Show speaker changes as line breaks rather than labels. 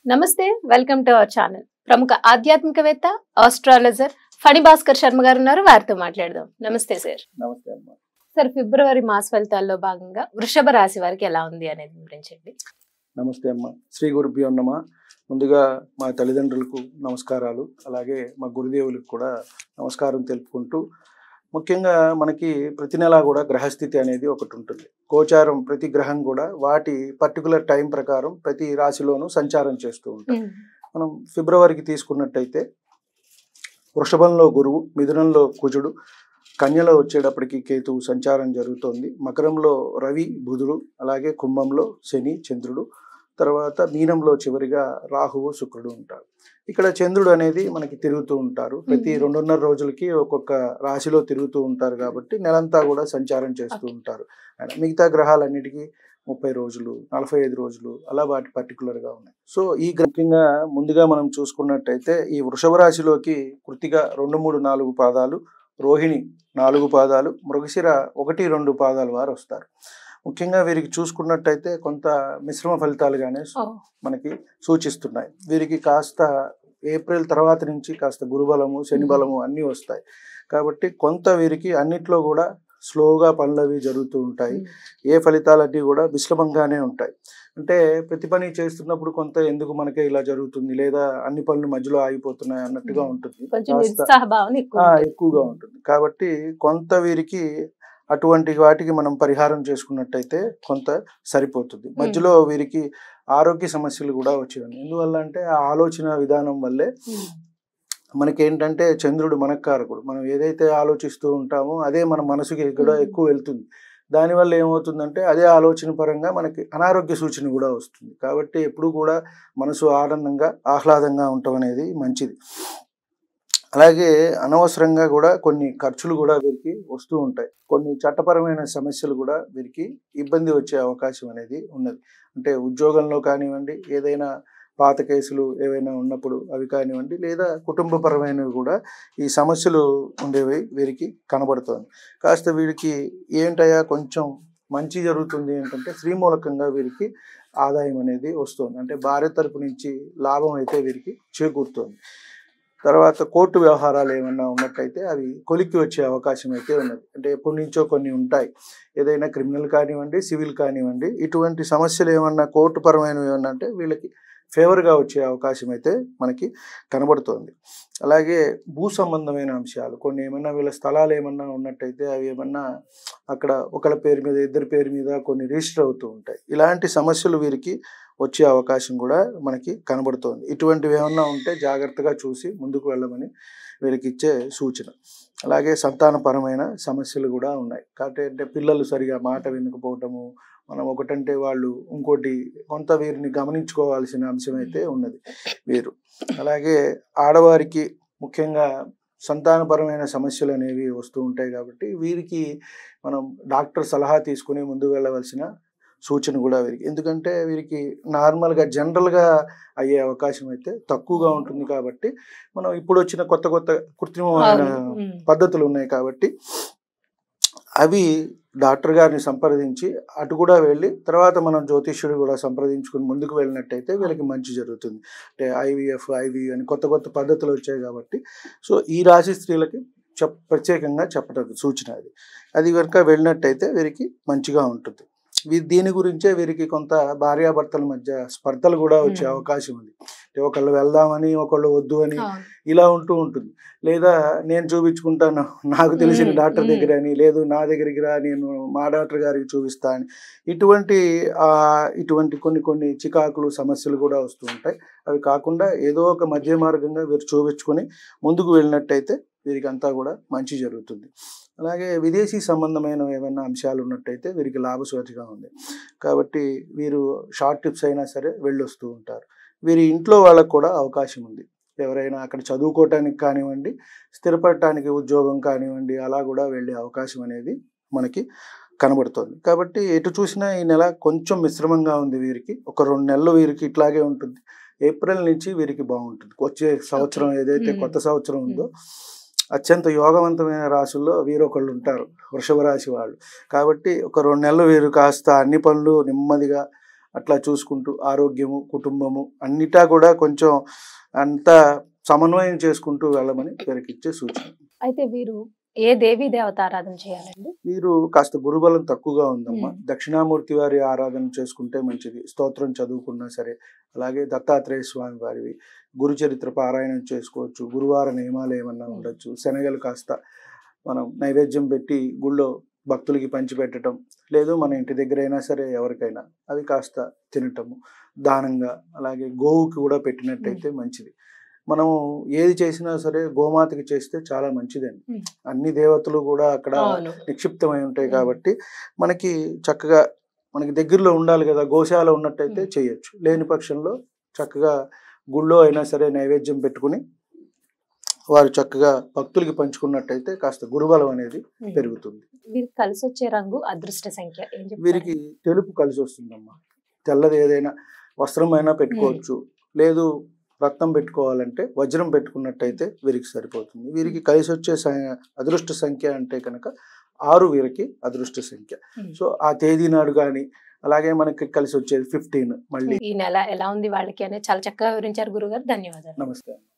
నమస్తే, welcome to our channel. ప్రముఖ ఆధ్యాత్మికవేత్త, ఆస్ట్రాలజర్ ఫణి భాస్కర్ శర్మ గారు ఉన్నారు. వారితో మాట్లాడదాం. నమస్తే సార్.
నమస్తే అమ్మా.
సార్, ఫిబ్రవరి మాస ఫలితాల్లో భాగంగా వృషభ రాశి వారికి ఎలా ఉంది అనేది వివరించండి.
నమస్తే అమ్మా. శ్రీ గురుభ్యో నమః. ముందుగా మా తల్లిదండ్రులకు నమస్కారాలు, అలాగే మా గురుదేవులకు కూడా నమస్కారం తెలుపుకుంటూ, ముఖ్యంగా మనకి ప్రతి నెల కూడా గ్రహస్థితి అనేది ఒకటి ఉంటుంది. గోచారం ప్రతి గ్రహం కూడా వాటి పర్టికులర్ టైం ప్రకారం ప్రతి రాశిలోనూ సంచారం చేస్తూ ఉంటాం. మనం ఫిబ్రవరికి తీసుకున్నట్టయితే వృషభంలో గురువు, మిథునంలో కుజుడు, కన్యలో వచ్చేటప్పటికి కేతువు సంచారం జరుగుతోంది. మకరంలో రవి, బుధుడు, అలాగే కుంభంలో శని, చంద్రుడు, తర్వాత మీనంలో చివరిగా రాహువు, శుక్రుడు ఉంటారు. ఇక్కడ చంద్రుడు అనేది మనకి తిరుగుతూ ఉంటారు. ప్రతి 2.5 రోజులకి ఒక్కొక్క రాశిలో తిరుగుతూ ఉంటారు కాబట్టి నెలంతా కూడా సంచారం చేస్తూ ఉంటారు. మిగతా గ్రహాలన్నిటికీ 30 రోజులు, 45 రోజులు అలా వాటి పర్టికులర్గా ఉన్నాయి. సో ఈ ముఖ్యంగా ముందుగా మనం చూసుకున్నట్టయితే ఈ వృషభ రాశిలోకి కృత్తిక 2, 3, 4 పాదాలు, రోహిణి 4 పాదాలు, మృగశిర 1, 2 పాదాల వారు వస్తారు. ముఖ్యంగా వీరికి చూసుకున్నట్టయితే కొంత మిశ్రమ ఫలితాలుగానే మనకి సూచిస్తున్నాయి. వీరికి కాస్త ఏప్రిల్ తర్వాత నుంచి కాస్త గురుబలము, శని బలము అన్నీ వస్తాయి. కాబట్టి కొంత వీరికి అన్నిట్లో కూడా స్లోగా పనులవి జరుగుతూ ఉంటాయి. ఏ ఫలితాలన్నీ కూడా మిశ్రమంగానే ఉంటాయి. అంటే ప్రతి పని చేస్తున్నప్పుడు కొంత ఎందుకు మనకే ఇలా జరుగుతుంది, లేదా అన్ని పనులు మధ్యలో ఆగిపోతున్నాయి అన్నట్టుగా ఉంటుంది, ఎక్కువగా ఉంటుంది. కాబట్టి కొంత వీరికి అటువంటి వాటికి మనం పరిహారం చేసుకున్నట్టయితే కొంత సరిపోతుంది. మధ్యలో వీరికి ఆరోగ్య సమస్యలు కూడా వచ్చేవి. ఎందువల్ల అంటే ఆ ఆలోచన విధానం వల్లే మనకేంటంటే చంద్రుడు మనకారకుడు. మనం ఏదైతే ఆలోచిస్తూ ఉంటామో అదే మన మనసుకి కూడా ఎక్కువ వెళ్తుంది. దానివల్ల ఏమవుతుందంటే అదే ఆలోచన పరంగా మనకి అనారోగ్య సూచన కూడా వస్తుంది. కాబట్టి ఎప్పుడు కూడా మనసు ఆనందంగా, ఆహ్లాదంగా ఉండటం అనేది మంచిది. అలాగే అనవసరంగా కూడా కొన్ని ఖర్చులు కూడా వీరికి వస్తూ ఉంటాయి. కొన్ని చట్టపరమైన సమస్యలు కూడా వీరికి ఇబ్బంది వచ్చే అవకాశం అనేది ఉన్నది. అంటే ఉద్యోగంలో కానివ్వండి, ఏదైనా పాత కేసులు ఏవైనా ఉన్నప్పుడు అవి కానివ్వండి, లేదా కుటుంబపరమైనవి కూడా ఈ సమస్యలు ఉండేవి వీరికి కనబడుతుంది. కాస్త వీరికి ఏంటయ్యా కొంచెం మంచి జరుగుతుంది ఏంటంటే స్త్రీ మూలకంగా వీరికి ఆదాయం అనేది వస్తుంది. అంటే భార్య తరపు నుంచి లాభం అయితే వీరికి చేకూరుతుంది. తర్వాత కోర్టు వ్యవహారాలు ఏమన్నా ఉన్నట్టయితే అవి కొలిక్కి వచ్చే అవకాశం అయితే ఉన్నది. అంటే ఎప్పటి నుంచో కొన్ని ఉంటాయి, ఏదైనా క్రిమినల్ కానివ్వండి, సివిల్ కానివ్వండి, ఇటువంటి సమస్యలు ఏమన్నా కోర్టు పరమైనవి ఏమన్నా అంటే వీళ్ళకి ఫేవర్గా వచ్చే అవకాశం అయితే మనకి కనబడుతోంది. అలాగే భూ సంబంధమైన అంశాలు కొన్ని ఏమన్నా వీళ్ళ స్థలాలు ఏమన్నా ఉన్నట్టయితే అవి ఏమన్నా అక్కడ ఒకళ్ళ పేరు మీద, ఇద్దరి పేరు మీద కొన్ని రిజిస్టర్ అవుతూ ఉంటాయి. ఇలాంటి సమస్యలు వీరికి వచ్చే అవకాశం కూడా మనకి కనబడుతోంది. ఇటువంటివి ఏమన్నా ఉంటే జాగ్రత్తగా చూసి ముందుకు వెళ్ళమని వీరికి ఇచ్చే సూచన. అలాగే సంతానపరమైన సమస్యలు కూడా ఉన్నాయి. కాబట్టి అంటే పిల్లలు సరిగా మాట వినకపోవటము, మనం ఒకటంటే వాళ్ళు ఇంకోటి, కొంత వీరిని గమనించుకోవాల్సిన అంశం అయితే ఉన్నది వీరు. అలాగే ఆడవారికి ముఖ్యంగా సంతానపరమైన సమస్యలు అనేవి వస్తూ ఉంటాయి. కాబట్టి వీరికి మనం డాక్టర్ సలహా తీసుకుని ముందుకు వెళ్ళవలసిన సూచన కూడా వీరికి. ఎందుకంటే వీరికి నార్మల్గా జనరల్గా అయ్యే అవకాశం అయితే తక్కువగా ఉంటుంది. కాబట్టి మనం ఇప్పుడు వచ్చిన కొత్త కొత్త కృత్రిమమైన పద్ధతులు ఉన్నాయి కాబట్టి అవి డాక్టర్ గారిని సంప్రదించి అటు కూడా వెళ్ళి తర్వాత మనం జ్యోతిష్యుడు కూడా సంప్రదించుకుని ముందుకు వెళ్ళినట్టయితే వీళ్ళకి మంచి జరుగుతుంది. అంటే IVF, IVF అని కొత్త కొత్త పద్ధతులు వచ్చాయి కాబట్టి సో ఈ రాశి స్త్రీలకి ప్రత్యేకంగా చెప్పడం సూచన అది కనుక వెళ్ళినట్టయితే వీరికి మంచిగా ఉంటుంది. దీని గురించే వీరికి కొంత భార్యాభర్తల మధ్య స్పర్ధలు కూడా వచ్చే అవకాశం ఉంది. ఒకళ్ళు వెళ్దామని, ఒకళ్ళు వద్దు అని ఇలా ఉంటూ ఉంటుంది. లేదా నేను చూపించుకుంటాను నాకు తెలిసిన డాక్టర్ దగ్గర అని, లేదు నా దగ్గరికి రా నేను మా డాక్టర్ గారికి చూపిస్తా అని, ఇటువంటి కొన్ని చికాకులు, సమస్యలు కూడా వస్తూ ఉంటాయి. అవి కాకుండా ఏదో ఒక మధ్య మార్గంగా వీరు చూపించుకొని ముందుకు వెళ్ళినట్టయితే వీరికి అంతా కూడా మంచి జరుగుతుంది. అలాగే విదేశీ సంబంధమైన ఏమైనా అంశాలు ఉన్నట్టయితే వీరికి లాభసూచిగా ఉంది. కాబట్టి వీరు షార్ట్ ట్రిప్స్ అయినా సరే వెళ్ళొస్తూ ఉంటారు. వీరి ఇంట్లో వాళ్ళకు కూడా అవకాశం ఉంది. ఎవరైనా అక్కడ చదువుకోవటానికి కానివ్వండి, స్థిరపడటానికి ఉద్యోగం కానివ్వండి, అలా కూడా వెళ్ళే అవకాశం అనేది మనకి కనబడుతుంది. కాబట్టి ఎటు చూసినా ఈ నెల కొంచెం మిశ్రమంగా ఉంది వీరికి. ఒక 2 నెలలు వీరికి ఇట్లాగే ఉంటుంది. ఏప్రిల్ నుంచి వీరికి బాగుంటుంది. వచ్చే సంవత్సరం ఏదైతే కొత్త సంవత్సరం ఉందో అత్యంత యోగవంతమైన రాశుల్లో వీరొకళ్ళు ఉంటారు, వృషభ రాశి వాళ్ళు. కాబట్టి ఒక 2 నెలలు వీరు కాస్త అన్ని పనులు నెమ్మదిగా అట్లా చూసుకుంటూ ఆరోగ్యము కుటుంబము అన్నిటా కూడా కొంచెం అంతా సమన్వయం చేసుకుంటూ వెళ్ళమని వీరికిచ్చే సూచన.
అయితే వీరు ఏ దేవి దేవత ఆరాధన చేయాలండి?
వీరు కాస్త గురుబలం తక్కువగా ఉందమ్మా. దక్షిణామూర్తి వారి ఆరాధన చేసుకుంటే మంచిది. స్తోత్రం చదువుకున్నా సరే, అలాగే దత్తాత్రేయ స్వామి వారివి గురు చరిత్ర పారాయణం చేసుకోవచ్చు. గురువార నియమాలు ఏమన్నా ఉండొచ్చు. శనగలు కాస్త మనం నైవేద్యం పెట్టి గుళ్ళో భక్తులకి పంచిపెట్టడం, లేదు మన ఇంటి దగ్గర అయినా సరే ఎవరికైనా అవి కాస్త తినటము దానంగా, అలాగే గోవుకి కూడా పెట్టినట్టయితే మంచిది. మనం ఏది చేసినా సరే గోమాతకి చేస్తే చాలా మంచిదండి. అన్ని దేవతలు కూడా అక్కడ నిక్షిప్తమై ఉంటాయి కాబట్టి మనకి చక్కగా మనకి దగ్గరలో ఉండాలి కదా. గోశాల ఉన్నట్టయితే చేయొచ్చు. లేని పక్షంలో చక్కగా గుళ్ళో అయినా సరే నైవేద్యం పెట్టుకుని వారు చక్కగా భక్తులకి పంచుకున్నట్టయితే కాస్త గురుబలం అనేది పెరుగుతుంది.
వీరికి కలిసి వచ్చే రంగు, అదృష్ట సంఖ్య ఏం చెప్తారు?
వీరికి తెలుపు కలిసి వస్తుందమ్మా. తెల్లది ఏదైనా వస్త్రం అయినా పెట్టుకోవచ్చు. లేదు రక్తం పెట్టుకోవాలంటే వజ్రం పెట్టుకున్నట్టయితే వీరికి సరిపోతుంది. వీరికి కలిసి వచ్చే అదృష్ట సంఖ్య అంటే కనుక 6 వీరికి అదృష్ట సంఖ్య. సో ఆ తేదీ నాడు కానీ, అలాగే మనకి కలిసి వచ్చేది 15. మళ్ళీ
ఈ నెల ఎలా ఉంది వాళ్ళకి అనేది చాలా చక్కగా వివరించారు గురుగారు. ధన్యవాదాలు.
నమస్తే.